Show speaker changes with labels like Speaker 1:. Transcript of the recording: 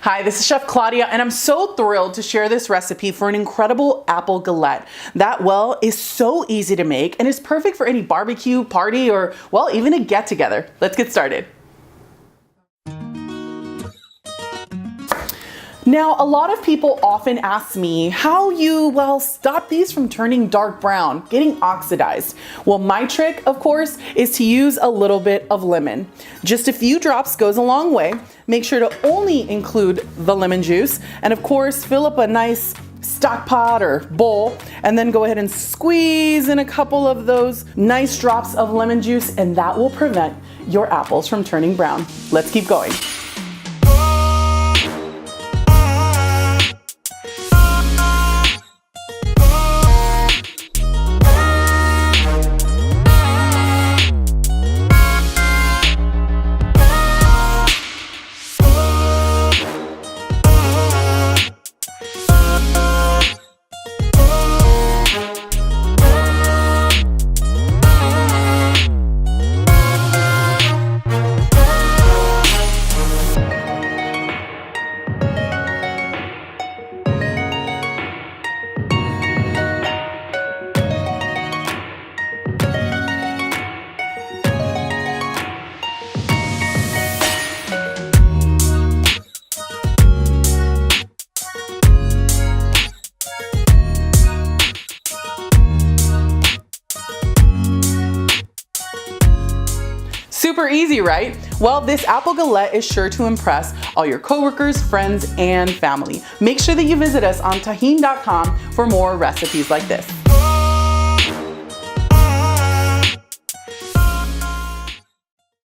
Speaker 1: Hi, this is Chef Claudia, and I'm so thrilled to share this recipe for an incredible apple galette that, well, is so easy to make and is perfect for any barbecue, party, or, well, even a get-together. Let's get started. Now, a lot of people often ask me how you, well, stop these from turning dark brown, getting oxidized. Well, my trick, of course, is to use a little bit of lemon. Just a few drops goes a long way. Make sure to only include the lemon juice, and of course, fill up a nice stock pot or bowl, and then go ahead and squeeze in a couple of those nice drops of lemon juice, and that will prevent your apples from turning brown. Let's keep going. Super easy, right? Well, this apple galette is sure to impress all your coworkers, friends, and family. Make sure that you visit us on Tajín.com for more recipes like this.